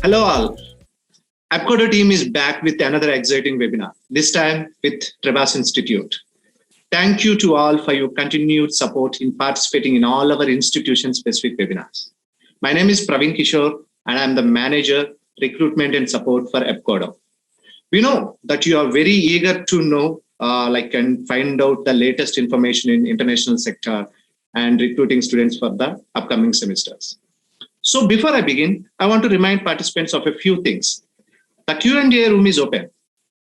Hello all. Abcodo team is back with another exciting webinar, this time with Trebas Institute. Thank you to all for your continued support in participating in all our institution-specific webinars. My name is Praveen Kishore, and I'm the Manager, Recruitment and Support for Abcodo. We know that you are very eager to know and find out the latest information in international sector and recruiting students for the upcoming semesters. So before I begin, I want to remind participants of a few things. The Q&A room is open,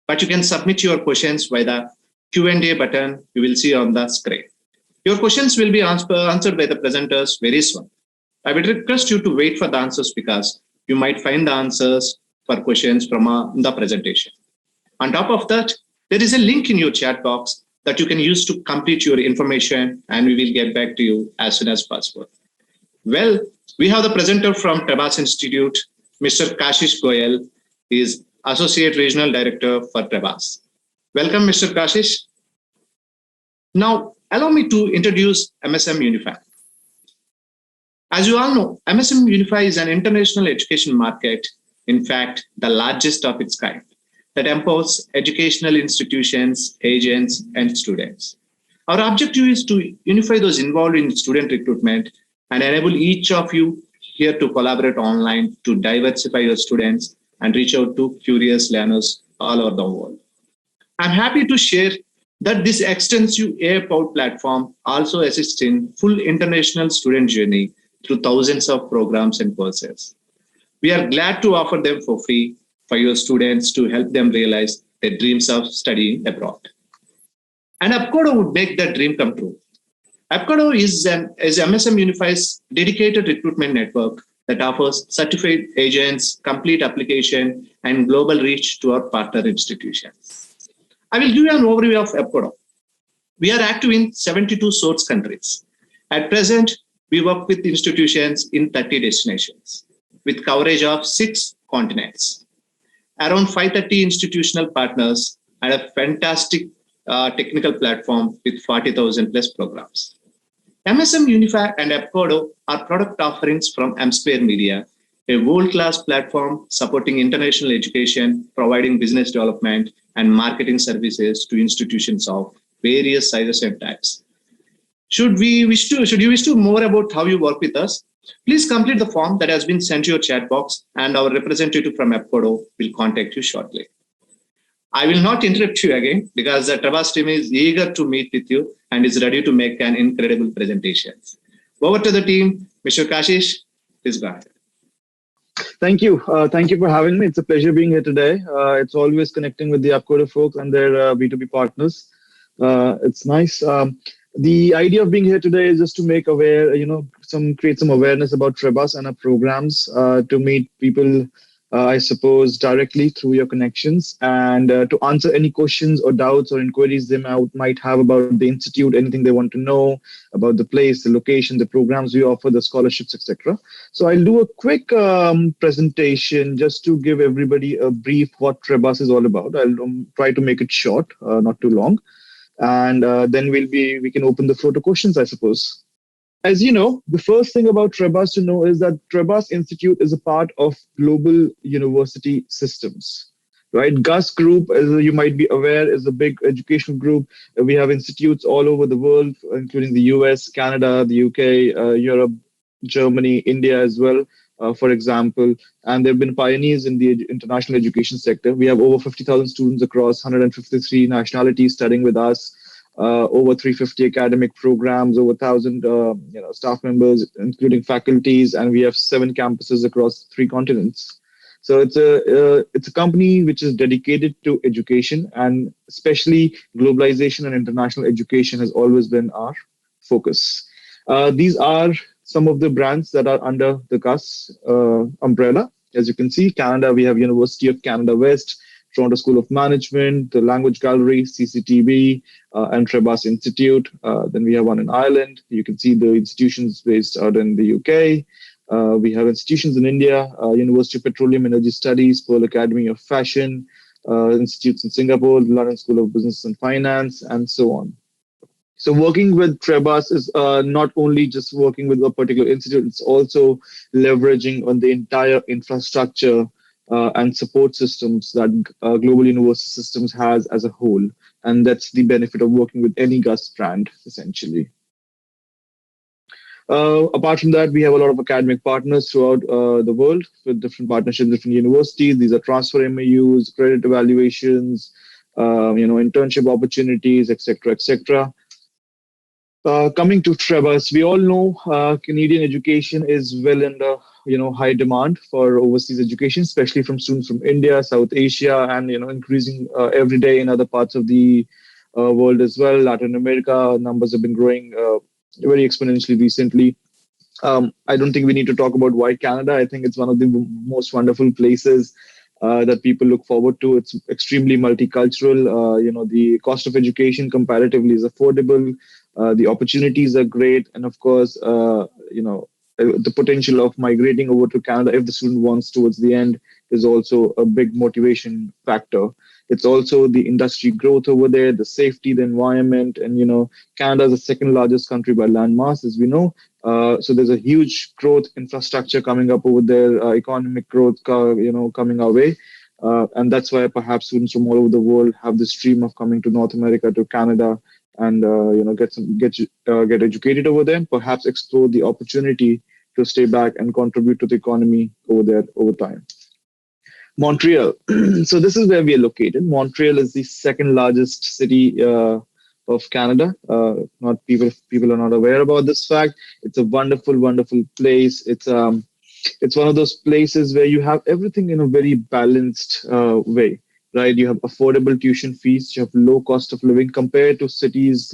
but you can submit your questions via the Q&A button you will see on the screen. Your questions will be answered by the presenters very soon. I would request you to wait for the answers because you might find the answers for questions from the presentation. On top of that, there is a link in your chat box that you can use to complete your information, and we will get back to you as soon as possible. Well, we have the presenter from Trebas Institute, Mr. Kashish Goyal. He is Associate Regional Director for Trebas. Welcome, Mr. Kashish. Now, allow me to introduce MSM Unify. As you all know, MSM Unify is an international education market, in fact, the largest of its kind, that empowers educational institutions, agents, and students. Our objective is to unify those involved in student recruitment and enable each of you here to collaborate online to diversify your students and reach out to curious learners all over the world. I'm happy to share that this extensive AI-powered platform also assists in full international student journey through thousands of programs and courses. We are glad to offer them for free for your students to help them realize their dreams of studying abroad. And Abcodo would make that dream come true. Abcodo is MSM Unify's dedicated recruitment network that offers certified agents, complete application, and global reach to our partner institutions. I will give you an overview of Abcodo. We are active in 72 source countries. At present, we work with institutions in 30 destinations with coverage of 6 continents. Around 530 institutional partners and a fantastic technical platform with 40,000 plus programs. MSM Unify and Abcodo are product offerings from M Square Media, a world-class platform supporting international education, providing business development and marketing services to institutions of various sizes and types. Should you wish to know more about how you work with us, please complete the form that has been sent to your chat box, and our representative from Abcodo will contact you shortly. I will not interrupt you again because the Trebas team is eager to meet with you and is ready to make an incredible presentation. Over to the team, Mr. Kashish, please go ahead. Thank you. Thank you for having me. It's a pleasure being here today. It's always connecting with the Abcodo folks and their B2B partners. It's nice. The idea of being here today is just to make aware, create some awareness about Trebas and our programs to meet people, I suppose, directly through your connections, and to answer any questions or doubts or inquiries they might have about the institute, anything they want to know about the place, the location, the programs we offer, the scholarships, etc. So I'll do a quick presentation just to give everybody a brief what Trebas is all about. I'll try to make it short, not too long, and then we can open the floor to questions, I suppose. As you know, the first thing about Trebas to know is that Trebas Institute is a part of global university systems, right? GUS Group, as you might be aware, is a big educational group. We have institutes all over the world, including the US, Canada, the UK, Europe, Germany, India as well, for example. And they've been pioneers in the international education sector. We have over 50,000 students across 153 nationalities studying with us. Over 350 academic programs, over 1,000 staff members, including faculties, and we have 7 campuses across 3 continents. So it's a company which is dedicated to education, and especially globalization and international education has always been our focus. These are some of the brands that are under the GUS umbrella. As you can see, Canada, we have University of Canada West, Toronto School of Management, the Language Gallery, CCTV, and Trebas Institute. Then we have one in Ireland. You can see the institutions based out in the UK. We have institutions in India, University of Petroleum Energy Studies, Pearl Academy of Fashion, institutes in Singapore, the London School of Business and Finance, and so on. So working with Trebas is not only just working with a particular institute, it's also leveraging on the entire infrastructure and support systems that Global University Systems has as a whole. And that's the benefit of working with any GUS brand, essentially. Apart from that, we have a lot of academic partners throughout the world with different partnerships, different universities. These are transfer MAUs, credit evaluations, internship opportunities, etc., etc. Coming to Trebas, we all know Canadian education is well in the high demand for overseas education, especially from students from India, South Asia, and increasing every day in other parts of the world as well. Latin America numbers have been growing very exponentially recently. I don't think we need to talk about why Canada. I think it's one of the most wonderful places that people look forward to. It's extremely multicultural. The cost of education comparatively is affordable. The opportunities are great, and of course, the potential of migrating over to Canada if the student wants towards the end is also a big motivation factor. It's also the industry growth over there, the safety, the environment, and Canada is the second largest country by land mass, as we know. So there's a huge growth infrastructure coming up over there, economic growth, coming our way. And that's why perhaps students from all over the world have this dream of coming to North America, to Canada, and get educated over there, and perhaps explore the opportunity to stay back and contribute to the economy over there over time. Montreal. So this is where we are located. Montreal is the second largest city of Canada. Not people are not aware about this fact. It's a wonderful, wonderful place. It's one of those places where you have everything in a very balanced way, right? You have affordable tuition fees, you have low cost of living compared to cities,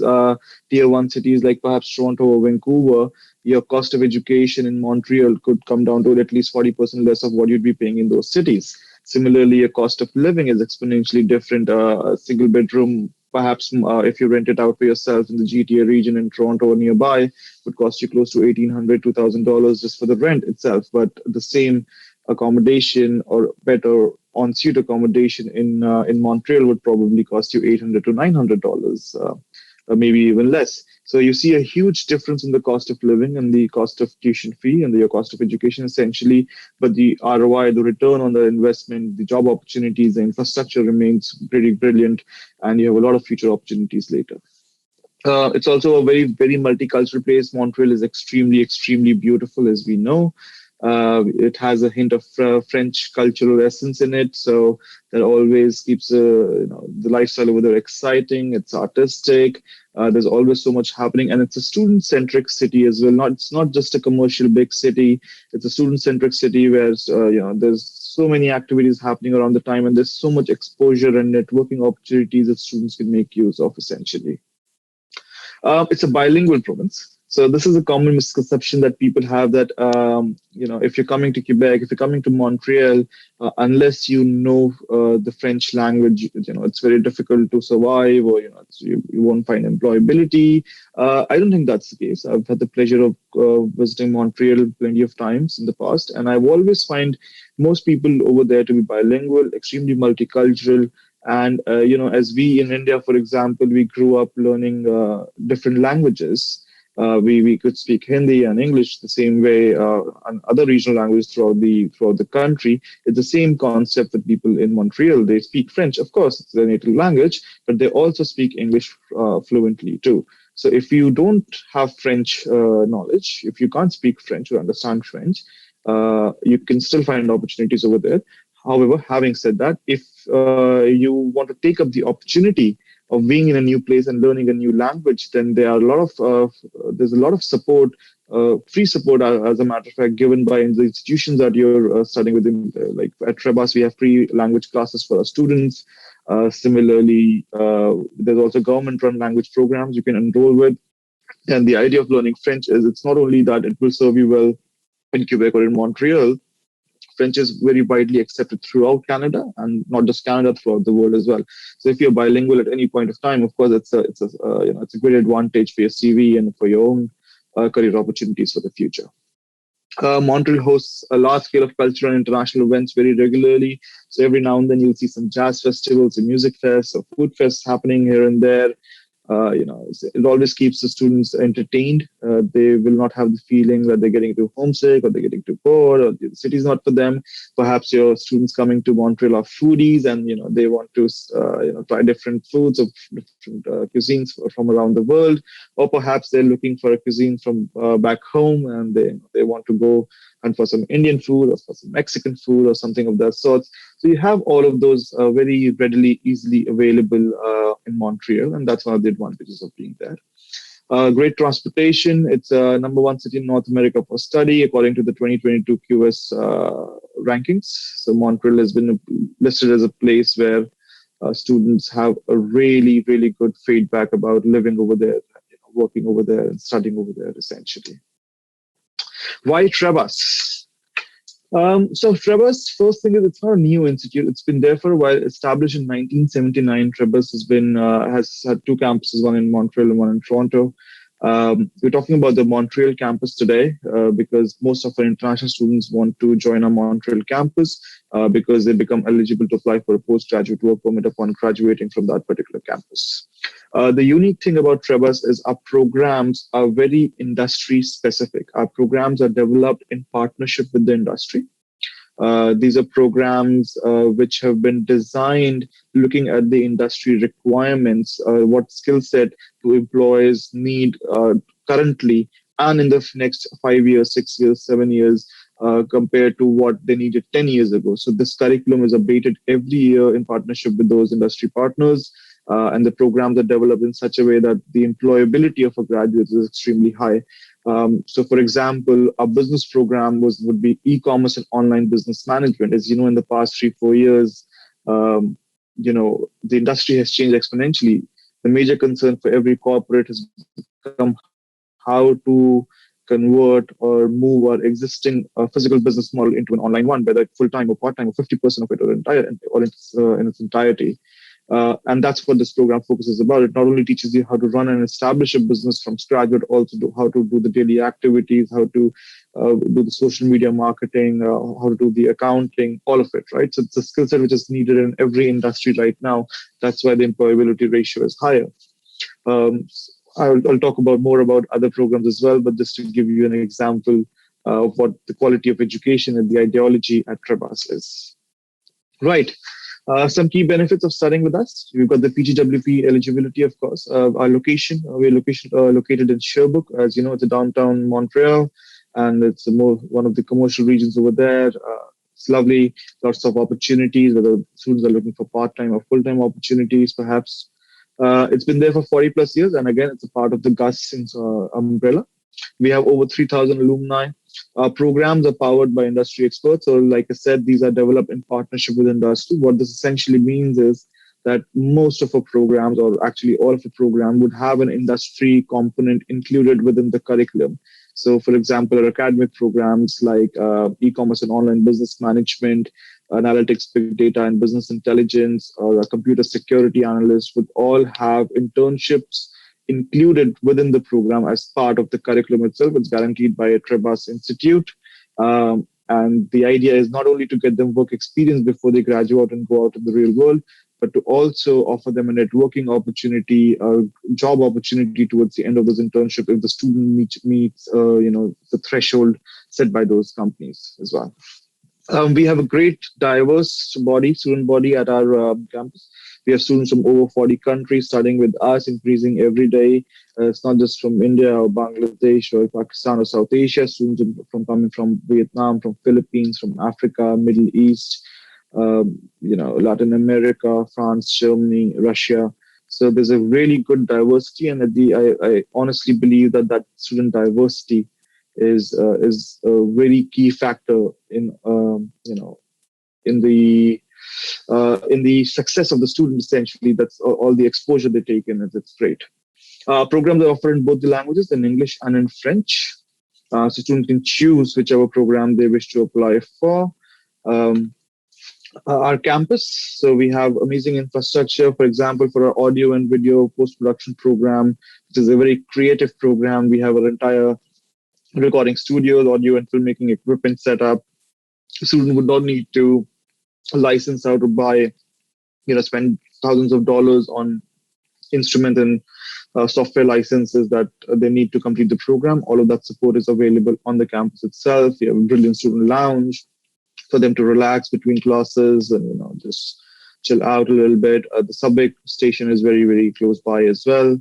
tier one cities like perhaps Toronto or Vancouver. Your cost of education in Montreal could come down to at least 40% less of what you'd be paying in those cities. Similarly, your cost of living is exponentially different. A single bedroom, perhaps if you rent it out for yourself in the GTA region in Toronto or nearby, would cost you close to $1,800, $2,000 just for the rent itself. But the same accommodation or better on-suite accommodation in Montreal would probably cost you $800 to $900, maybe even less. So you see a huge difference in the cost of living and the cost of tuition fee and the cost of education essentially. But the ROI, the return on the investment, the job opportunities, the infrastructure remains pretty brilliant, and you have a lot of future opportunities later. It's also a very, very multicultural place. Montreal is extremely, extremely beautiful, as we know. It has a hint of French cultural essence in it, so that always keeps the lifestyle over there exciting. It's artistic. There's always so much happening, and it's a student-centric city as well. It's not just a commercial big city. It's a student-centric city where there's so many activities happening around the time, and there's so much exposure and networking opportunities that students can make use of essentially. It's a bilingual province. So this is a common misconception that people have that, if you're coming to Quebec, if you're coming to Montreal, unless you know the French language, it's very difficult to survive, or, you won't find employability. I don't think that's the case. I've had the pleasure of visiting Montreal plenty of times in the past, and I've always find most people over there to be bilingual, extremely multicultural. And, as we in India, for example, we grew up learning different languages. We could speak Hindi and English the same way, and other regional languages throughout the country. It's the same concept with people in Montreal. They speak French, of course, it's their native language, but they also speak English fluently too. So if you don't have French knowledge, if you can't speak French or understand French, you can still find opportunities over there. However, having said that, if you want to take up the opportunity of being in a new place and learning a new language, then there's a lot of support, free support, as a matter of fact, given by the institutions that you're studying within. Like at Trebas, we have free language classes for our students. Similarly, there's also government-run language programs you can enroll with. And the idea of learning French is it's not only that it will serve you well in Quebec or in Montreal. French is very widely accepted throughout Canada, and not just Canada, throughout the world as well. So if you're bilingual at any point of time, of course, it's a great advantage for your CV and for your own career opportunities for the future. Montreal hosts a large scale of cultural and international events very regularly. So every now and then you'll see some jazz festivals, and music fests, or food fests happening here and there. It always keeps the students entertained. They will not have the feeling that they're getting too homesick or they're getting too bored or the city's not for them. Perhaps your students coming to Montreal are foodies and they want to try different foods of different cuisines from around the world, or perhaps they're looking for a cuisine from back home and they want to go and for some Indian food or for some Mexican food or something of that sort. So you have all of those very readily, easily available in Montreal, and that's one of the advantages of being there. Great transportation. It's number one city in North America for study, according to the 2022 QS rankings. So Montreal has been listed as a place where students have a really, really good feedback about living over there, working over there, and studying over there, essentially. Why Trebas? So Trebas, first thing is it's not a new institute. It's been there for a while. Established in 1979, Trebas has had two campuses, one in Montreal and one in Toronto. We're talking about the Montreal campus today because most of our international students want to join our Montreal campus because they become eligible to apply for a postgraduate work permit upon graduating from that particular campus. The unique thing about Trebas is our programs are very industry specific. Our programs are developed in partnership with the industry. These are programs which have been designed looking at the industry requirements, what skill set do employers need currently and in the next 5 years, 6 years, 7 years compared to what they needed 10 years ago. So this curriculum is updated every year in partnership with those industry partners. And the programs are developed in such a way that the employability of a graduate is extremely high. So, for example, our business program would be e-commerce and online business management. As you know, in the past 3-4 years, the industry has changed exponentially. The major concern for every corporate has become how to convert or move our existing physical business model into an online one, whether full-time or part-time or 50% of it or in its entirety. And that's what this program focuses about. It not only teaches you how to run and establish a business from scratch, but also how to do the daily activities, how to do the social media marketing, how to do the accounting, all of it, right? So it's a skill set which is needed in every industry right now. That's why the employability ratio is higher. I'll talk about more about other programs as well, but just to give you an example of what the quality of education and the ideology at Trebas is. Right. Some key benefits of studying with us. We've got the PGWP eligibility, of course. Our location, we're located in Sherbrooke. As you know, it's a downtown Montreal, and it's one of the commercial regions over there. It's lovely, lots of opportunities, whether students are looking for part-time or full-time opportunities, perhaps. It's been there for 40 plus years, and again, it's a part of the GUS umbrella. We have over 3,000 alumni. Our programs are powered by industry experts. So like I said, these are developed in partnership with industry. What this essentially means is that most of our programs, or actually all of the program, would have an industry component included within the curriculum. So for example, our academic programs like e-commerce and online business management, analytics, big data and business intelligence, or a computer security analyst would all have internships included within the program as part of the curriculum itself. It's guaranteed by a Trebas Institute. And the idea is not only to get them work experience before they graduate and go out in the real world, but to also offer them a networking opportunity, a job opportunity towards the end of this internship if the student meets the threshold set by those companies as well. We have a great diverse student body at our campus. We have students from over 40 countries studying with us, increasing every day. It's not just from India or Bangladesh or Pakistan or South Asia. Students coming from Vietnam, from Philippines, from Africa, Middle East, Latin America, France, Germany, Russia. So there's a really good diversity, and I honestly believe that student diversity is a very key factor in the success of the student. Essentially, that's all the exposure they take in. It's great. Programs are offered in both the languages, in English and in French. So students can choose whichever program they wish to apply for. Our campus, so we have amazing infrastructure. For example, for our audio and video post-production program, which is a very creative program, we have our entire recording studios, audio and filmmaking equipment set up. A student would not need to license out or buy, spend thousands of dollars on instrument and software licenses that they need to complete the program. All of that support is available on the campus itself. You have a brilliant student lounge for them to relax between classes and just chill out a little bit. The subway station is very, very close by as well,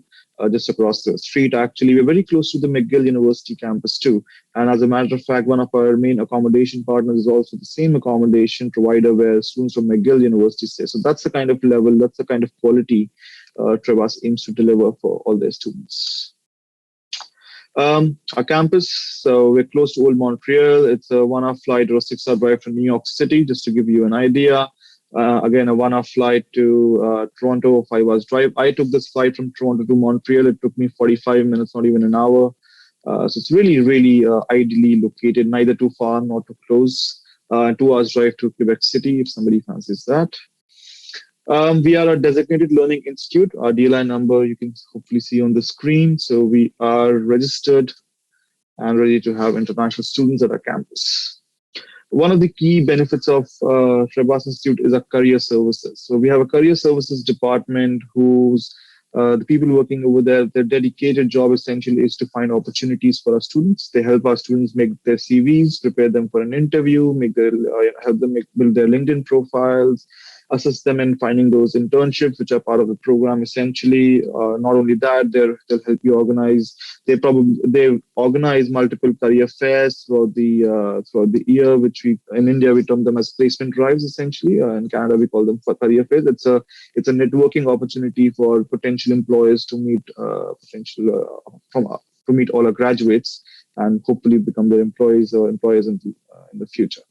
just across the street. Actually, we're very close to the McGill University campus too. And as a matter of fact, one of our main accommodation partners is also the same accommodation provider where students from McGill University stay. So that's the kind of level, that's the kind of quality Trebas aims to deliver for all their students. Our campus, so we're close to Old Montreal. It's a 1-hour flight or a 6-hour drive from New York City, just to give you an idea. Again, a 1-hour flight to Toronto, 5 hours drive. I took this flight from Toronto to Montreal. It took me 45 minutes, not even an hour. So it's really, really ideally located, neither too far nor too close. 2 hours drive to Quebec City, if somebody fancies that. We are a designated learning institute. Our DLI number you can hopefully see on the screen. So we are registered and ready to have international students at our campus. One of the key benefits of Trebas Institute is our career services. So we have a career services department whose the people working over there, their dedicated job essentially is to find opportunities for our students. They help our students make their CVs, prepare them for an interview, help them build their LinkedIn profiles, assist them in finding those internships, which are part of the program. Essentially, not only that, they'll help you organize. They organize multiple career fairs throughout the year, which in India we term them as placement drives. Essentially, in Canada we call them for career fairs. It's a networking opportunity for potential employers to meet to meet all our graduates and hopefully become their employees or employers in the future.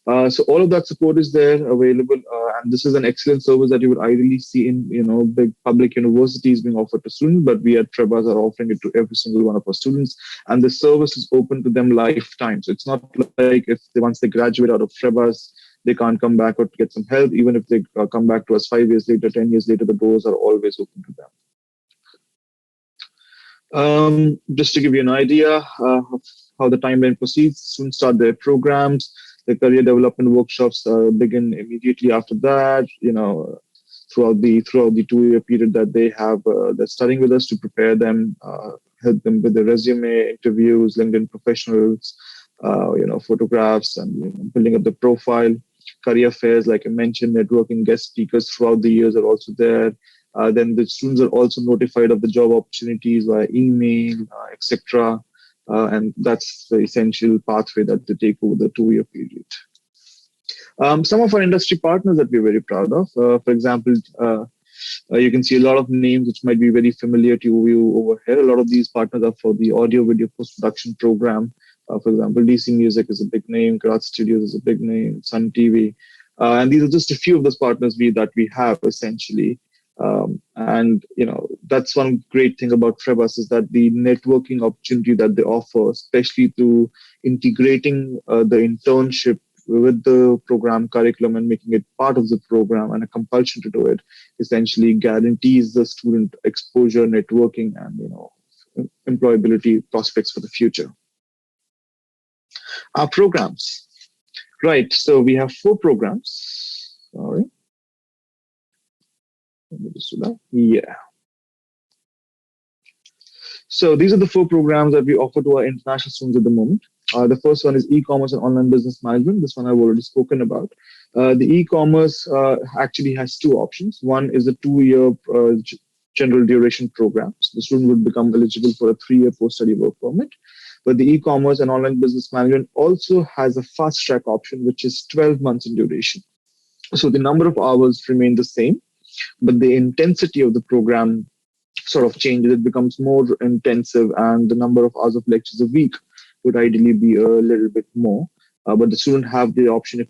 So all of that support is there available, and this is an excellent service that you would ideally see in big public universities being offered to students. But we at Trebas are offering it to every single one of our students, and the service is open to them lifetime. So it's not like once they graduate out of Trebas, they can't come back or get some help. Even if they come back to us 5 years later, 10 years later, the doors are always open to them. Just to give you an idea of how the timeline proceeds, students start their programs. The career development workshops begin immediately after that. Throughout the 2-year period that they're studying with us to prepare them, help them with the resume, interviews, LinkedIn professionals, photographs, and building up the profile. Career fairs, like I mentioned, networking, guest speakers throughout the years are also there. Then the students are also notified of the job opportunities via email, etc. And that's the essential pathway that they take over the 2-year period. Some of our industry partners that we're very proud of, for example, you can see a lot of names which might be very familiar to you over here. A lot of these partners are for the audio video post-production program. For example, DC Music is a big name, Karat Studios is a big name, Sun TV. And these are just a few of those partners that we have essentially. And that's one great thing about Trebas is that the networking opportunity that they offer, especially through integrating the internship with the program curriculum and making it part of the program and a compulsion to do it, essentially guarantees the student exposure, networking, and employability prospects for the future. Our programs, right? So we have 4 programs. Sorry. Yeah. So these are the 4 programs that we offer to our international students at the moment. The first one is e-commerce and online business management. This one I've already spoken about. The e-commerce actually has 2 options. One is a 2-year general duration program. So the student would become eligible for a 3-year post-study work permit. But the e-commerce and online business management also has a fast-track option, which is 12 months in duration. So the number of hours remain the same, but the intensity of the program sort of changes. It becomes more intensive, and the number of hours of lectures a week would ideally be a little bit more. But the student have the option if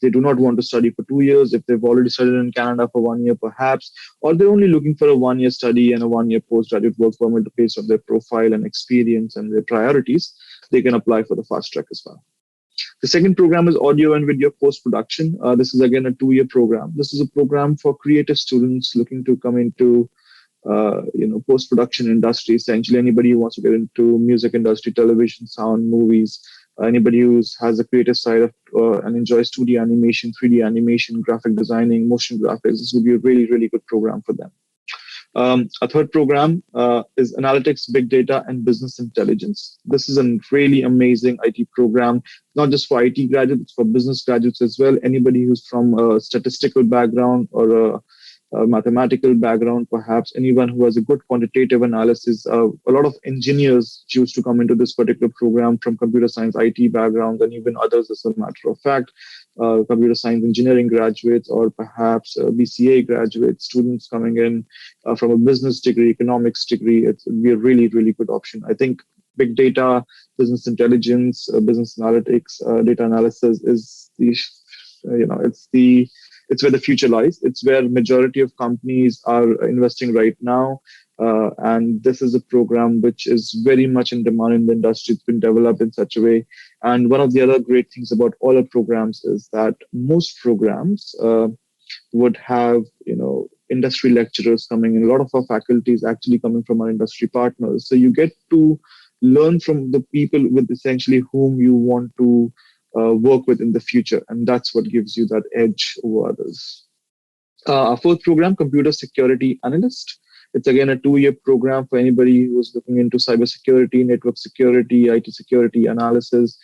they do not want to study for 2 years, if they've already studied in Canada for 1 year perhaps, or they're only looking for a 1-year study and a 1-year postgraduate work permit based on their profile and experience and their priorities, they can apply for the fast track as well. The second program is audio and video post-production. This is again a 2-year program. This is a program for creative students looking to come into post-production industry. Essentially, anybody who wants to get into music industry, television, sound, movies, anybody who has a creative side of and enjoys 2D animation, 3D animation, graphic designing, motion graphics, this would be a really, really good program for them. A third program is Analytics, Big Data, and Business Intelligence. This is a really amazing IT program, not just for IT graduates, for business graduates as well. Anybody who's from a statistical background or a mathematical background, perhaps anyone who has a good quantitative analysis. A lot of engineers choose to come into this particular program from computer science, IT backgrounds, and even others, as a matter of fact. Computer science engineering graduates, or perhaps BCA graduates, students coming in from a business degree, economics degree. It would be a really, really good option. I think big data, business intelligence, business analytics, data analysis is the, it's where the future lies. It's where majority of companies are investing right now. And this is a program which is very much in demand in the industry. It's been developed in such a way. And one of the other great things about all our programs is that most programs would have, industry lecturers coming in. A lot of our faculty is actually coming from our industry partners. So you get to learn from the people with essentially whom you want to work with in the future. And that's what gives you that edge over others. Our fourth program, Computer Security Analyst. It's again a 2-year program for anybody who's looking into cybersecurity, network security, IT security analysis,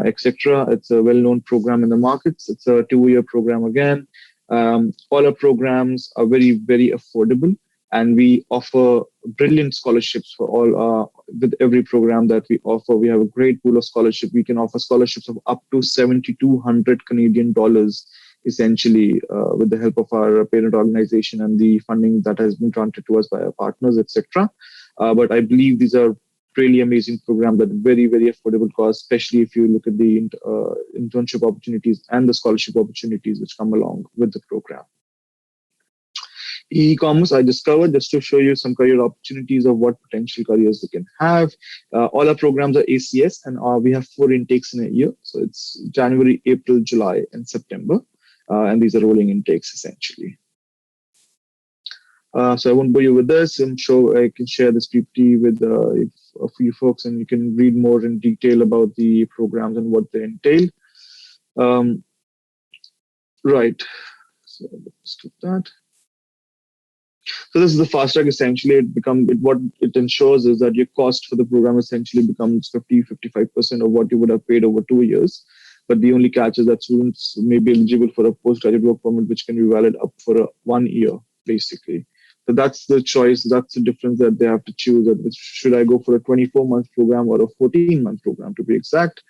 etc. It's a well-known program in the markets. It's a 2-year program again. All our programs are very, very affordable, and we offer brilliant scholarships for all. With every program that we offer, we have a great pool of scholarship. We can offer scholarships of up to 7,200 Canadian dollars, essentially, with the help of our parent organization and the funding that has been granted to us by our partners, etc. But I believe these are really amazing programs that are very, very affordable cost, especially if you look at the internship opportunities and the scholarship opportunities which come along with the program. E-commerce, I discovered just to show you some career opportunities of what potential careers you can have. All our programs are ACS, and we have 4 intakes in a year. So it's January, April, July, and September. And these are rolling intakes essentially. So I won't bore you with this. I'm sure I can share this PPT with a few folks, and you can read more in detail about the programs and what they entail. Right. So let's skip that. So this is the fast track. Essentially, what it ensures is that your cost for the program essentially becomes 50-55% of what you would have paid over 2 years. But the only catch is that students may be eligible for a postgraduate work permit, which can be valid up for 1 year, basically. So that's the choice. That's the difference that they have to choose. That should I go for a 24-month program or a 14-month program, to be exact?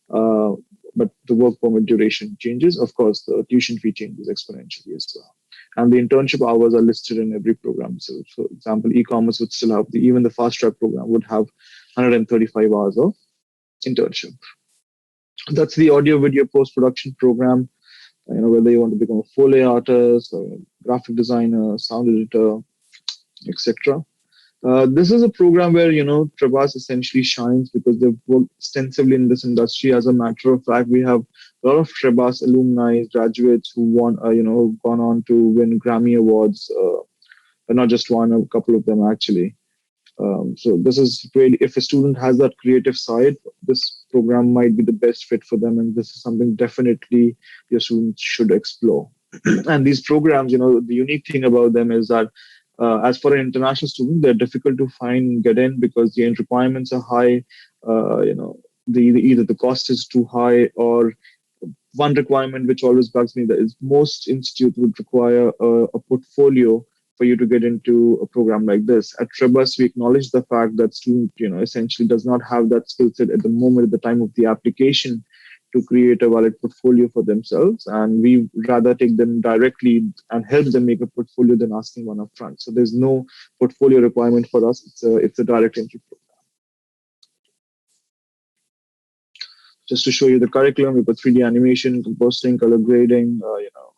But the work permit duration changes. Of course, the tuition fee changes exponentially as well. And the internship hours are listed in every program. So, for example, e-commerce would still have even the fast track program would have 135 hours of internship. That's the audio video post-production program. Whether you want to become a Foley artist or a graphic designer, sound editor, etc. This is a program where, Trebas essentially shines because they've worked extensively in this industry. As a matter of fact, we have a lot of Trebas alumni, graduates who gone on to win Grammy Awards, but not just one, a couple of them actually. So this is really, if a student has that creative side, this program might be the best fit for them. And this is something definitely your students should explore. And these programs, the unique thing about them is that as for an international student, they're difficult to get in because the requirements are high. Either the cost is too high, or one requirement which always bugs me that is most institutes would require a portfolio for you to get into a program like this. At Trebas, we acknowledge the fact that student, essentially does not have that skill set at the moment at the time of the application to create a valid portfolio for themselves. And we rather take them directly and help them make a portfolio than asking one up front. So there's no portfolio requirement for us. It's a direct entry program. Just to show you the curriculum, we've got 3D animation, composting, color grading,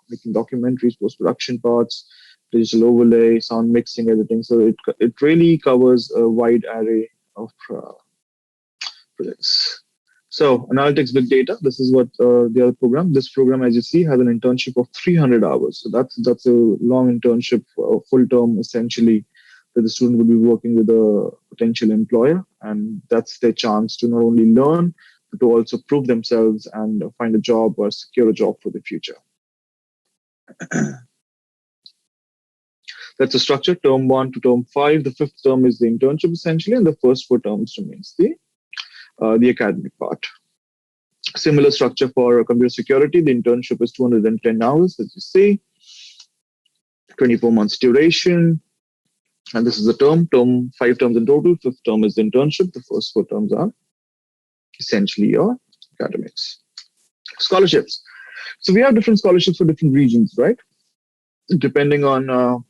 making documentaries, post-production parts, digital overlay, sound mixing, everything. So it really covers a wide array of projects. So analytics, big data. This is what the other program. This program, as you see, has an internship of 300 hours. So that's a long internship, full term essentially, that the student will be working with a potential employer, and that's their chance to not only learn but to also prove themselves and find a job or secure a job for the future. That's a structure, term 1 to term 5. The fifth term is the internship essentially, and the first 4 terms remains the academic part. Similar structure for computer security. The internship is 210 hours, as you see, 24 months duration. And this is the term 5 terms in total. Fifth term is the internship. The first 4 terms are essentially your academics. Scholarships. So we have different scholarships for different regions, right? Depending on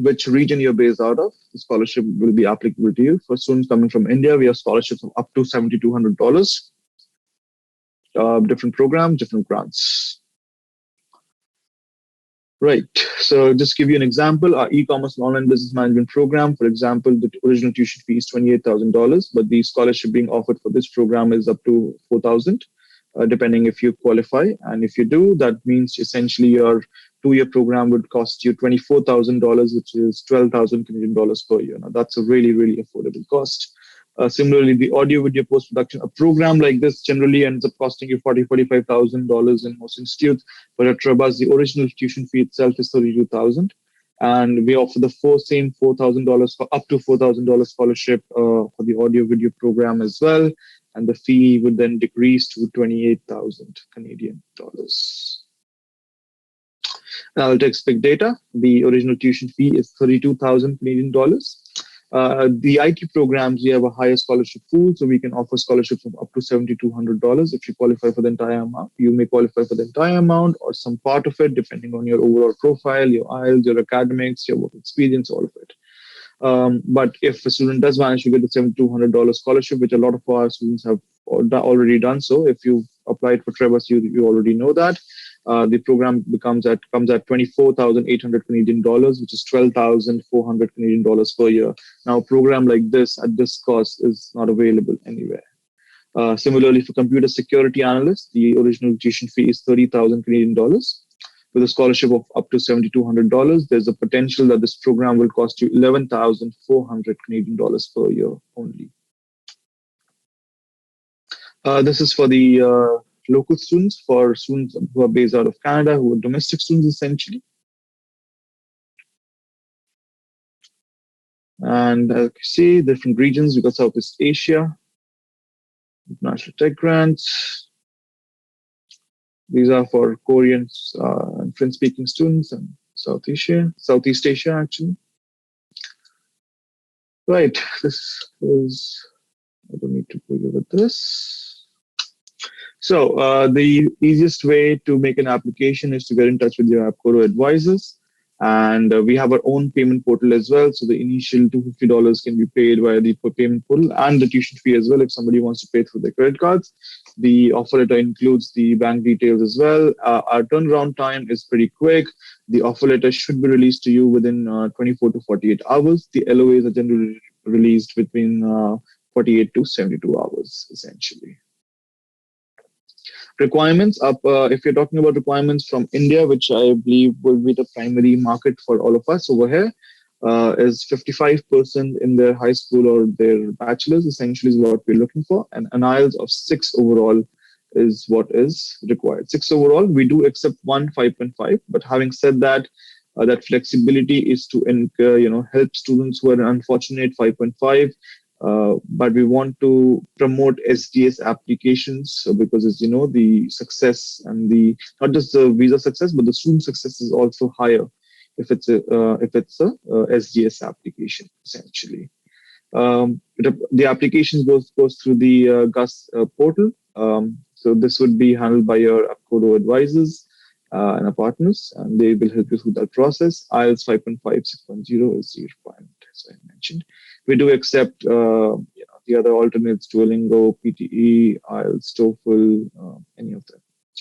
which region you're based out of, the scholarship will be applicable to you. For students coming from India, we have scholarships of up to $7,200. Different programs, different grants. Right. So just give you an example, our e-commerce and online business management program, for example, the original tuition fee is $28,000, but the scholarship being offered for this program is up to $4,000, depending if you qualify. And if you do, that means essentially your 2-year program would cost you $24,000, which is 12,000 Canadian dollars per year. Now, that's a really, really affordable cost. Similarly, the audio video post-production, a program like this generally ends up costing you $45,000 in most institutes, but at Trebas, the original tuition fee itself is $32,000, and we offer the same $4,000 for up to $4,000 scholarship for the audio video program as well, and the fee would then decrease to 28,000 Canadian dollars. Now, I'll take big data. The original tuition fee is 32,000 Canadian dollars. The IT programs, we have a higher scholarship pool, so we can offer scholarships of up to $7,200 if you qualify for the entire amount. You may qualify for the entire amount or some part of it, depending on your overall profile, your IELTS, your academics, your work experience, all of it. But if a student does manage to get the $7,200 scholarship, which a lot of our students have already done so, if you've applied for Trebas, you already know that. The program comes at 24,800 Canadian dollars, which is 12,400 Canadian dollars per year. Now, a program like this at this cost is not available anywhere. Similarly, for computer security analysts, the original tuition fee is 30,000 Canadian dollars. With a scholarship of up to $7,200, there's a potential that this program will cost you 11,400 Canadian dollars per year only. This is for the local students, for students who are based out of Canada, who are domestic students essentially. And as you see, different regions, we've got Southeast Asia, international tech grants. These are for Korean and French-speaking students and Southeast Asia actually. Right, this is, I don't need to bother with this. So the easiest way to make an application is to get in touch with your Abcodo advisors. And we have our own payment portal as well. So the initial $250 can be paid via the payment portal and the tuition fee as well if somebody wants to pay through their credit cards. The offer letter includes the bank details as well. Our turnaround time is pretty quick. The offer letter should be released to you within 24 to 48 hours. The LOAs are generally released between 48 to 72 hours, essentially. Requirements up, if you're talking about requirements from India, which I believe will be the primary market for all of us over here, is 55% in their high school or their bachelor's, essentially is what we're looking for. And an IELTS of 6 overall is what is required. 6 overall, we do accept 5.5, but having said that, that flexibility is to help students who are unfortunate 5.5. But we want to promote SDS applications because, as you know, the success and not just the visa success, but the student success is also higher if it's a SDS application, essentially. The application goes through the GUS portal. So this would be handled by your Abcodo advisors and our partners, and they will help you through that process. IELTS 5.5, 6.0 is the requirement, as I mentioned. We do accept the other alternates, Duolingo, PTE, IELTS, TOEFL, any of them.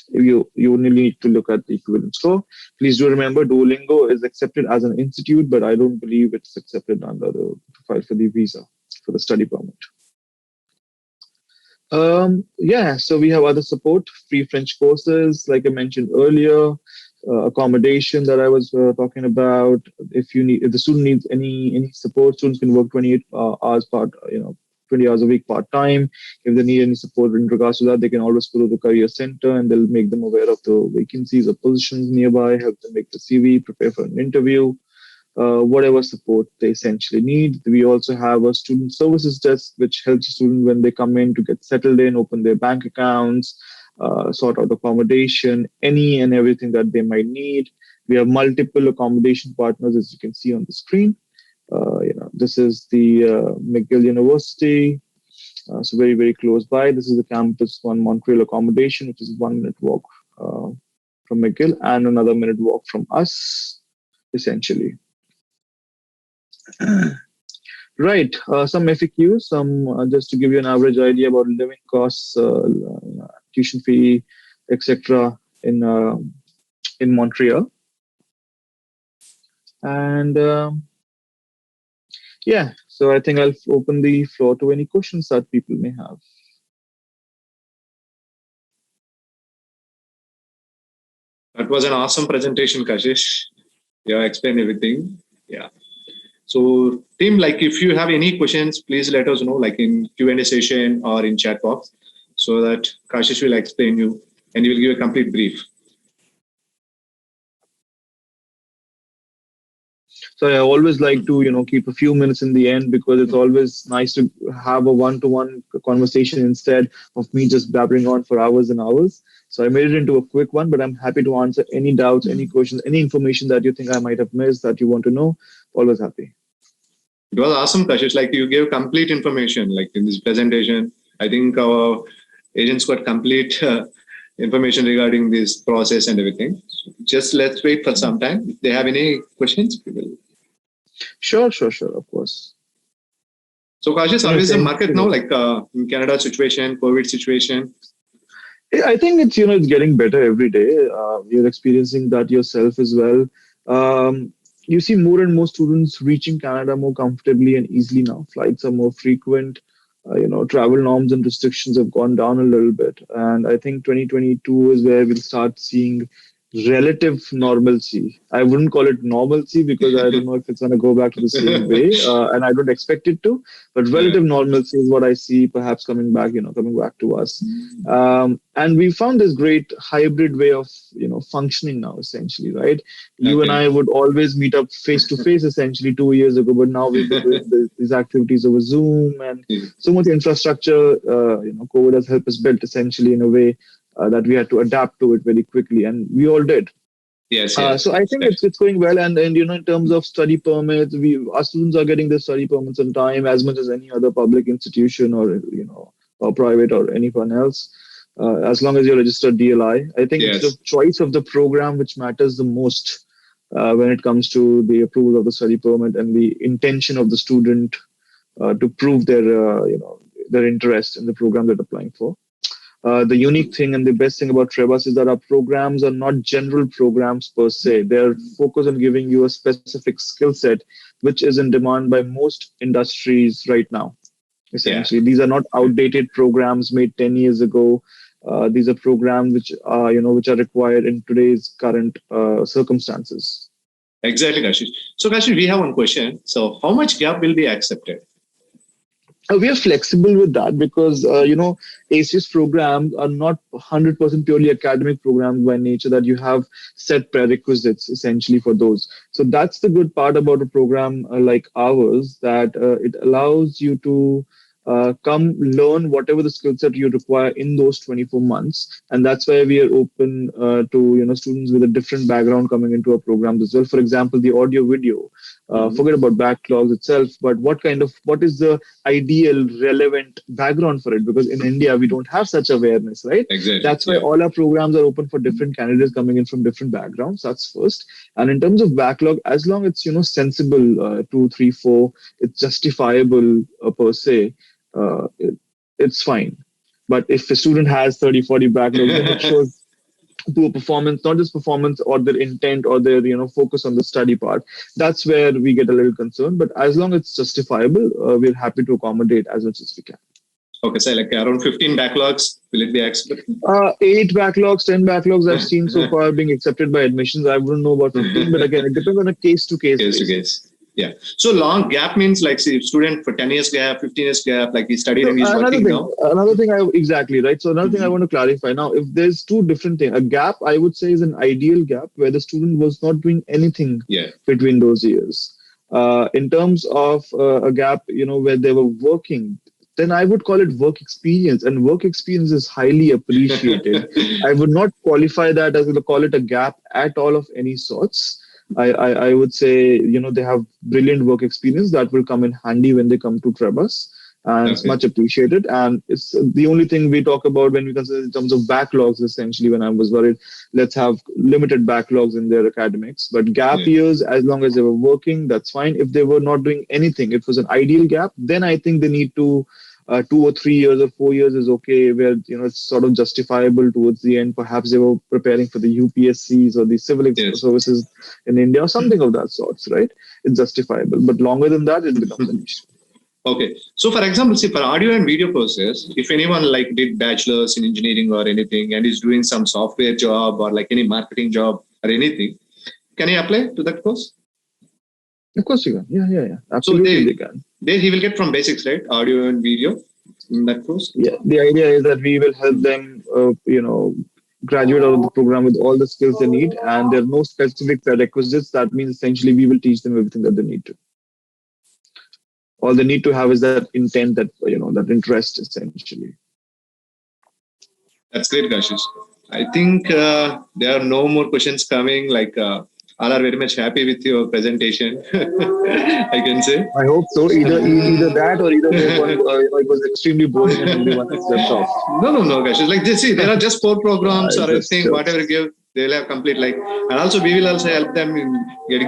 You only need to look at the equivalent score. Please do remember Duolingo is accepted as an institute, but I don't believe it's accepted under the file for the visa, for the study permit. So we have other support, free French courses, like I mentioned earlier, accommodation that I was talking about. If the student needs any support, students can work 28 hours 20 hours a week part-time. If they need any support in regards to that, they can always go to the career center and they'll make them aware of the vacancies or positions nearby, help them make the CV, prepare for an interview. whatever support they essentially need. We also have a student services desk, which helps students when they come in to get settled in, open their bank accounts, sort out accommodation, any and everything that they might need. We have multiple accommodation partners, as you can see on the screen. This is the McGill University, so very, very close by. This is the Campus One Montreal accommodation, which is 1 minute walk from McGill and another minute walk from us, essentially. Right, some FAQs, just to give you an average idea about living costs, tuition fee, etc. in Montreal. And yeah, so I think I'll open the floor to any questions that people may have. That was an awesome presentation, Kashish. You have explained everything. Yeah. So team, like if you have any questions, please let us know, like in Q&A session or in chat box, so that Kashish will explain you and he will give a complete brief. So I always like to, keep a few minutes in the end, because it's always nice to have a one-to-one conversation instead of me just babbling on for hours and hours. So I made it into a quick one, but I'm happy to answer any doubts, any questions, any information that you think I might have missed that you want to know. Always happy. It was awesome, Kashish. Like you gave complete information, like in this presentation. I think our agents got complete information regarding this process and everything. So just let's wait for some time. If they have any questions, we will. Sure, of course. So Kashish, how is the market now, like in Canada situation, COVID situation? I think it's getting better every day. You're experiencing that yourself as well. You see more and more students reaching Canada more comfortably and easily now. Flights are more frequent. Travel norms and restrictions have gone down a little bit. And I think 2022 is where we'll start seeing relative normalcy. I wouldn't call it normalcy, because I don't know if it's going to go back to the same way, and I don't expect it to. But relative normalcy is what I see, perhaps coming back to us. And we found this great hybrid way of functioning now, essentially, right? You and I would always meet up face to face, essentially 2 years ago, but now we've been doing these activities over Zoom, and so much infrastructure. COVID has helped us build essentially in a way that we had to adapt to it very quickly, and we all did. Yes. So I think it's going well, and in terms of study permits, our students are getting their study permits on time as much as any other public institution or private or anyone else, as long as you're registered DLI. I think it's the choice of the program which matters the most when it comes to the approval of the study permit and the intention of the student to prove their interest in the program they're applying for. The unique thing and the best thing about Trebas is that our programs are not general programs per se. They're focused on giving you a specific skill set, which is in demand by most industries right now. Essentially, these are not outdated programs made 10 years ago. These are programs which are required in today's current circumstances. Exactly, Kashish. So, Kashish, we have one question. So, how much gap will be accepted? We are flexible with that, because ACS programs are not 100% purely academic programs by nature, that you have set prerequisites essentially for those. So that's the good part about a program like ours, that it allows you to come learn whatever the skill set you require in those 24 months. And that's why we are open to students with a different background coming into our programs as well. For example, the audio video, forget about backlogs itself, but what is the ideal relevant background for it? Because in India, we don't have such awareness, right? Exactly. That's why all our programs are open for different candidates coming in from different backgrounds. That's first. And in terms of backlog, as long as it's sensible, 2, 3, 4, it's justifiable per se, it's fine. But if a student has 30, 40 backlogs, then it shows poor performance, not just performance or their intent or their focus on the study part. That's where we get a little concerned. But as long as it's justifiable, we're happy to accommodate as much as we can. Okay, so like around 15 backlogs, will it be accepted? 8 backlogs, 10 backlogs I've seen so far being accepted by admissions. I wouldn't know about 15, but again, it depends on a case-to-case basis. Yeah. So long gap means like say student for 10 years gap, 15 years gap, like he studied So and he's working now. another thing, exactly right. So another thing I want to clarify now, if there's two different things, a gap I would say is an ideal gap where the student was not doing anything Yeah. between those years. In terms of a gap, where they were working, then I would call it work experience, and work experience is highly appreciated. I would not qualify that as call it a gap at all of any sorts. I would say, they have brilliant work experience that will come in handy when they come to Trebas. And it's much appreciated. And it's the only thing we talk about when we consider in terms of backlogs, essentially, when I was worried, let's have limited backlogs in their academics. But gap years, as long as they were working, that's fine. If they were not doing anything, it was an ideal gap, then I think they need to 2 or 3 years or 4 years is okay, where it's sort of justifiable towards the end. Perhaps they were preparing for the UPSCs or the civil services in India or something of that sorts, right? It's justifiable, but longer than that, it becomes an issue. Okay. So for example, see for audio and video courses, if anyone like did bachelor's in engineering or anything and is doing some software job or like any marketing job or anything, can he apply to that course? Of course you can. Yeah. Absolutely, they can. There he will get from basics, right? Audio and video in that course. Yeah. The idea is that we will help them, graduate out of the program with all the skills they need, and there are no specific prerequisites. That means essentially we will teach them everything that they need to. All they need to have is that intent, that that interest, essentially. That's great, Kashish. I think there are no more questions coming. Like all are very much happy with your presentation. I can say. I hope so. Either that or either it was extremely boring and everyone slept off. No, Kashish. Like see, there are just 4 programs or anything. Whatever you give, they'll have complete and also we will also help them in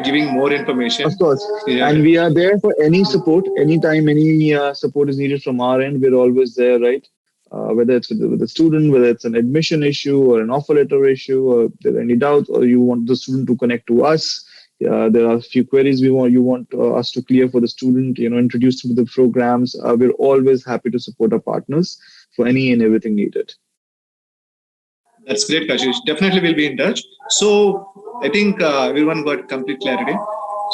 giving more information. Of course. Yeah. And we are there for any support, anytime any support is needed from our end. We're always there, right? Whether it's with the student, whether it's an admission issue or an offer letter issue, or if there are any doubts, or you want the student to connect to us. There are a few queries you want us to clear for the student, introduce to the programs. We're always happy to support our partners for any and everything needed. That's great, Kashish. Definitely we'll be in touch. So I think everyone got complete clarity.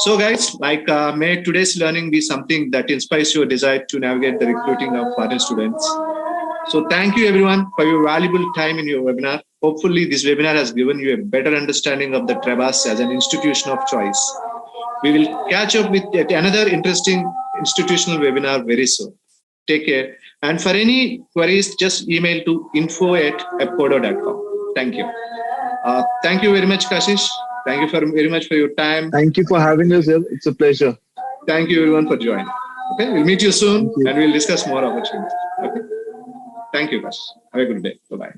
So guys, may today's learning be something that inspires your desire to navigate the recruiting of foreign students. So thank you everyone for your valuable time in your webinar. Hopefully this webinar has given you a better understanding of the Trebas as an institution of choice. We will catch up with yet another interesting institutional webinar very soon. Take care. And for any queries, just email to info@abcodo.com. Thank you. Thank you very much, Kashish. Thank you very much for your time. Thank you for having us here. It's a pleasure. Thank you everyone for joining. Okay, we'll meet you soon and we'll discuss more opportunities. Okay. Thank you, Kashish. Have a good day. Bye-bye.